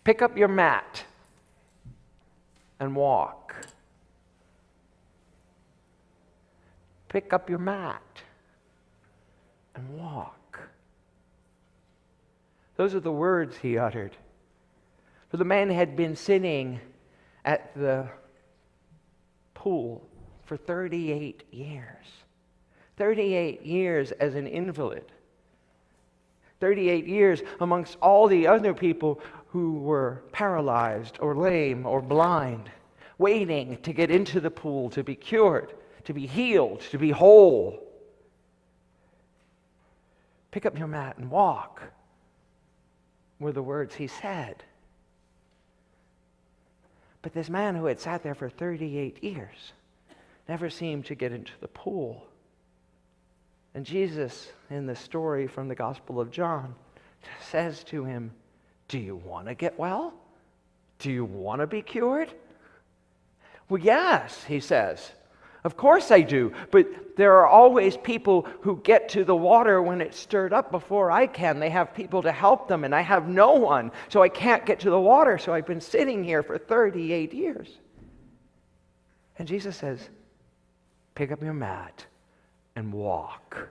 Pick up your mat and walk. Pick up your mat and walk. Those are the words he uttered. For the man had been sitting at the pool for 38 years. 38 years as an invalid. 38 years amongst all the other people who were paralyzed or lame or blind, waiting to get into the pool, to be cured, to be healed, to be whole. Pick up your mat and walk, were the words he said. But this man who had sat there for 38 years never seemed to get into the pool. And Jesus, in the story from the Gospel of John, says to him, "Do you want to get well? Do you want to be cured?" "Well, yes," he says. "Of course I do, but there are always people who get to the water when it's stirred up before I can. They have people to help them, and I have no one, so I can't get to the water, so I've been sitting here for 38 years. And Jesus says, "Pick up your mat and walk."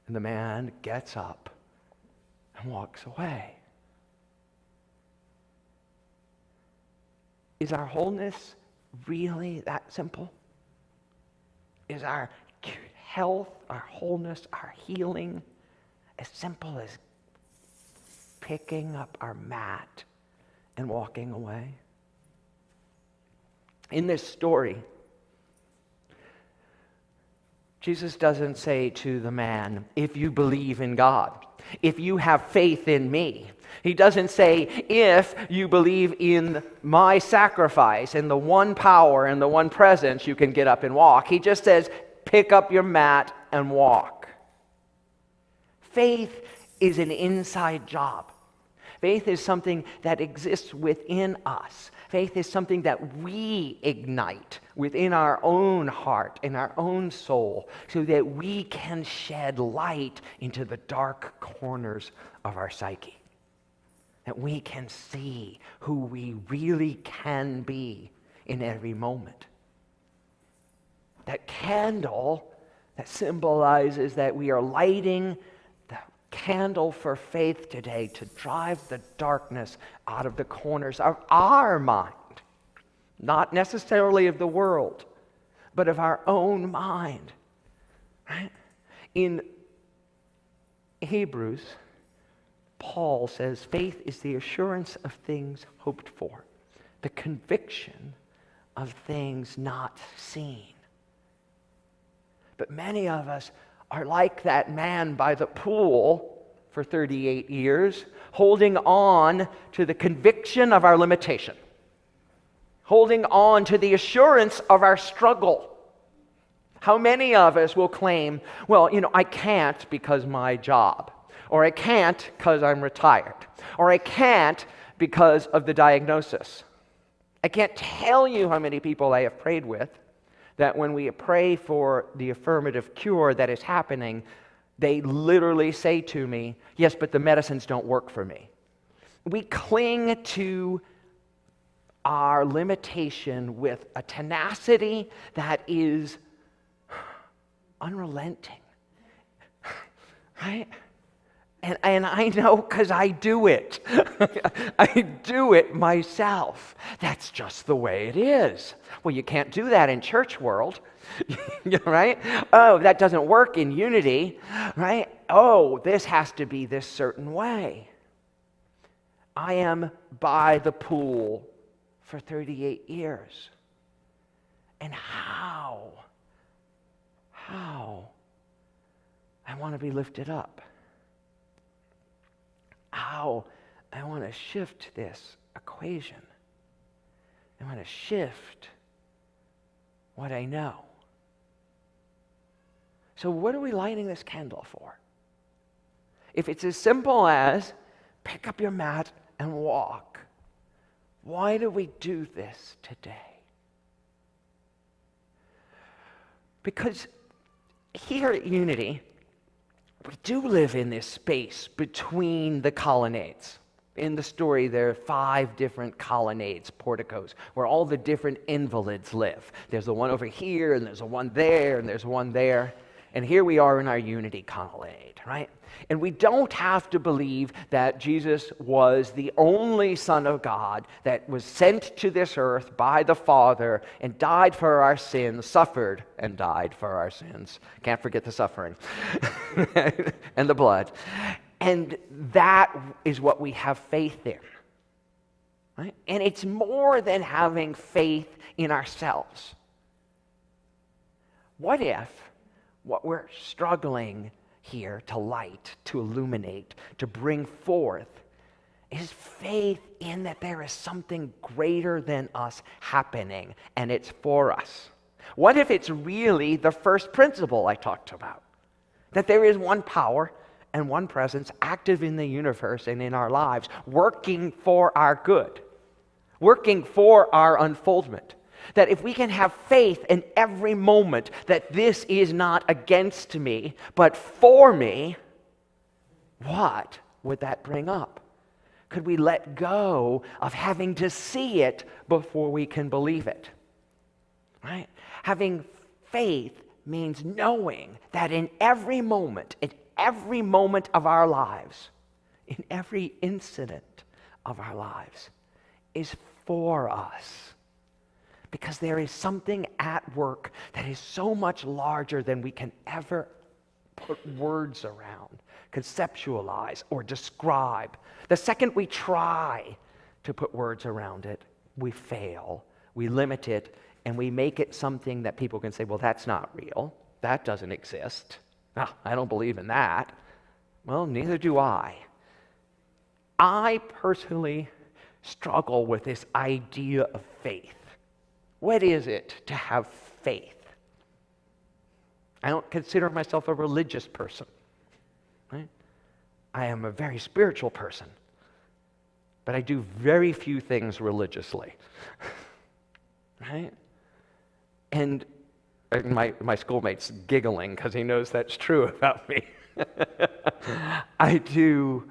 And the man gets up and walks away. Is our wholeness really that simple? Is our health, our wholeness, our healing as simple as picking up our mat and walking away? In this story, Jesus doesn't say to the man, "If you believe in God, if you have faith in me." He doesn't say, "If you believe in my sacrifice and the one power and the one presence, you can get up and walk." He just says, "Pick up your mat and walk." Faith is an inside job. Faith is something that exists within us. Faith is something that we ignite within our own heart, in our own soul, so that we can shed light into the dark corners of our psyche. That we can see who we really can be in every moment. That candle that symbolizes that we are lighting the candle for faith today to drive the darkness out of the corners of our mind. Not necessarily of the world, but of our own mind. Right? In Hebrews, Paul says, faith is the assurance of things hoped for, the conviction of things not seen. But many of us are like that man by the pool for 38 years, holding on to the conviction of our limitation, holding on to the assurance of our struggle. How many of us will claim, well, I can't because my job, or I can't because I'm retired, or I can't because of the diagnosis. I can't tell you how many people I have prayed with that when we pray for the affirmative cure that is happening, they literally say to me, "Yes, but the medicines don't work for me." We cling to our limitation with a tenacity that is unrelenting, right? And I know because I do it. I do it myself. That's just the way it is. Well, you can't do that in church world, right? Oh, that doesn't work in unity, right? Oh, this has to be this certain way. I am by the pool for 38 years. And how I want to be lifted up. How I want to shift this equation. I want to shift what I know. So what are we lighting this candle for? If it's as simple as pick up your mat and walk, why do we do this today? Because here at Unity, we do live in this space between the colonnades. In the story, there are 5 different colonnades, porticos, where all the different invalids live. There's the one over here, and there's a one there, and there's one there. And here we are in our unity colonnade, right? And we don't have to believe that Jesus was the only Son of God that was sent to this earth by the Father and died for our sins, suffered and died for our sins. Can't forget the suffering and the blood. And that is what we have faith in, right? And it's more than having faith in ourselves. What if what we're struggling here to light, to illuminate, to bring forth is faith in that there is something greater than us happening, and it's for us? What if it's really the first principle I talked about? That there is one power and one presence active in the universe and in our lives, working for our good, working for our unfoldment. That if we can have faith in every moment that this is not against me, but for me, what would that bring up? Could we let go of having to see it before we can believe it? Right? Having faith means knowing that in every moment of our lives, in every incident of our lives, is for us. Because there is something at work that is so much larger than we can ever put words around, conceptualize, or describe. The second we try to put words around it, we fail, we limit it, and we make it something that people can say, well, that's not real. That doesn't exist. Oh, I don't believe in that. Well, neither do I. I personally struggle with this idea of faith. What is it to have faith? I don't consider myself a religious person. Right? I am a very spiritual person. But I do very few things religiously. Right? And my schoolmate's giggling because he knows that's true about me. I do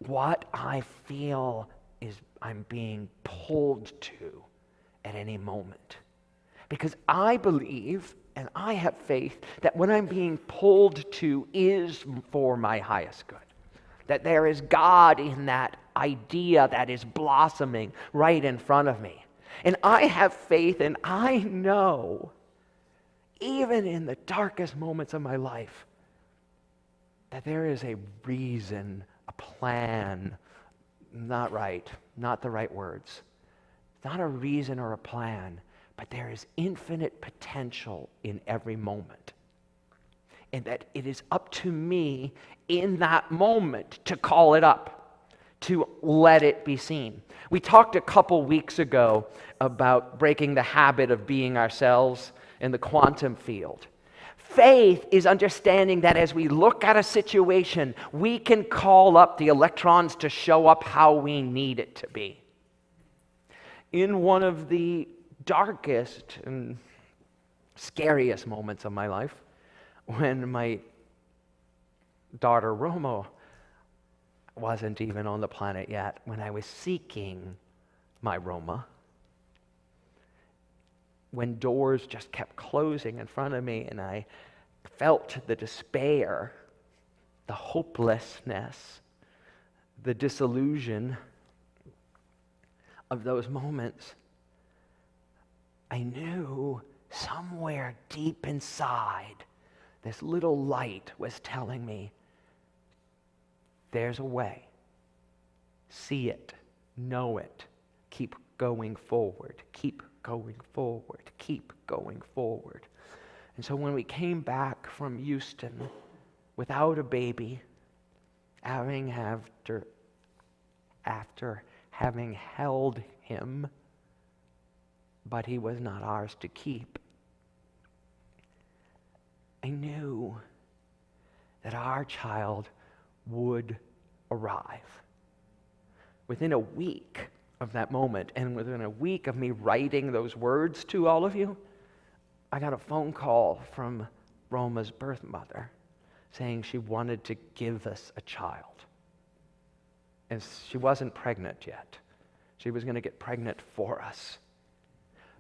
what I feel is I'm being pulled to at any moment. Because I believe and I have faith that what I'm being pulled to is for my highest good. That there is God in that idea that is blossoming right in front of me. And I have faith, and I know, even in the darkest moments of my life, that there is a reason, a plan, not the right words. Not a reason or a plan, but there is infinite potential in every moment. And that it is up to me in that moment to call it up, to let it be seen. We talked a couple weeks ago about breaking the habit of being ourselves in the quantum field. Faith is understanding that as we look at a situation, we can call up the electrons to show up how we need it to be. In one of the darkest and scariest moments of my life, when my daughter Roma wasn't even on the planet yet, when I was seeking my Roma, when doors just kept closing in front of me and I felt the despair, the hopelessness, the disillusion of those moments, I knew somewhere deep inside this little light was telling me, there's a way. See it, know it, keep going forward, keep going forward, keep going forward. And so when we came back from Houston without a baby, after having held him, but he was not ours to keep, I knew that our child would arrive. Within a week of that moment, and within a week of me writing those words to all of you, I got a phone call from Roma's birth mother saying she wanted to give us a child. as she wasn't pregnant yet. She was going to get pregnant for us.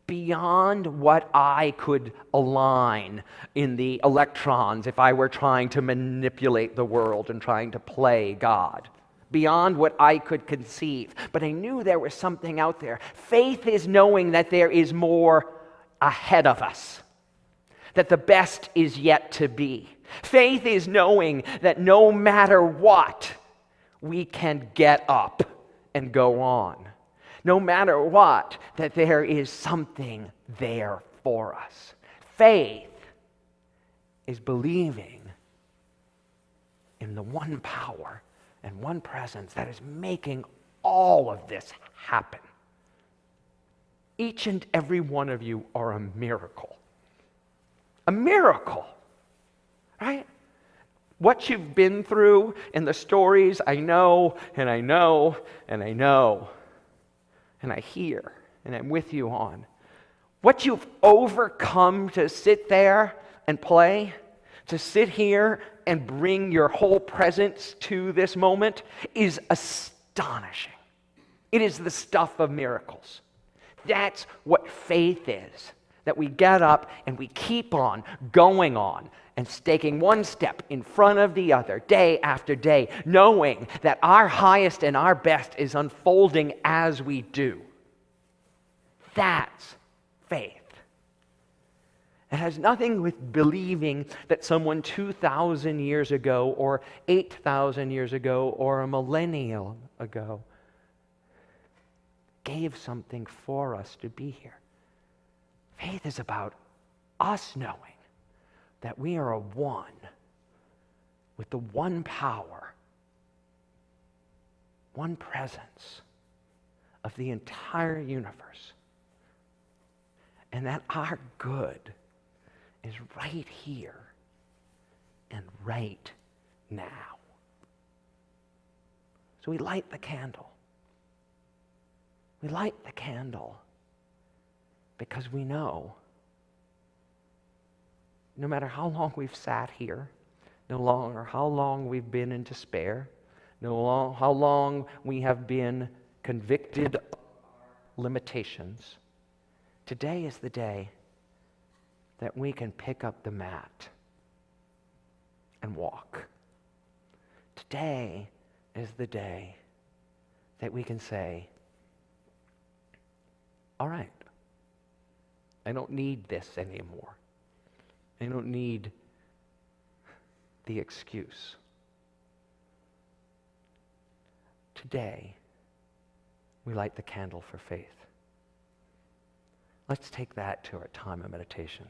Beyond what I could align in the electrons if I were trying to manipulate the world and trying to play God. Beyond what I could conceive. But I knew there was something out there. Faith is knowing that there is more ahead of us, that the best is yet to be. Faith is knowing that no matter what, we can get up and go on. No matter what, that there is something there for us. Faith is believing in the one power and one presence that is making all of this happen. Each and every one of you are a miracle. A miracle, right? What you've been through in the stories, I know, and I know, and I know, and I hear, and I'm with you on. What you've overcome to sit there and play, to sit here and bring your whole presence to this moment is astonishing. It is the stuff of miracles. That's what faith is. That we get up and we keep on going on and taking one step in front of the other day after day, knowing that our highest and our best is unfolding as we do. That's faith. It has nothing with believing that someone 2,000 years ago or 8,000 years ago or a millennium ago gave something for us to be here. Faith is about us knowing that we are a one with the one power, one presence of the entire universe, and that our good is right here and right now. So we light the candle. We light the candle because we know no matter how long we've sat here, no longer how long we've been in despair, how long we have been convicted of our limitations, today is the day that we can pick up the mat and walk. Today is the day that we can say, all right, I don't need this anymore. I don't need the excuse. Today, we light the candle for faith. Let's take that to our time of meditation.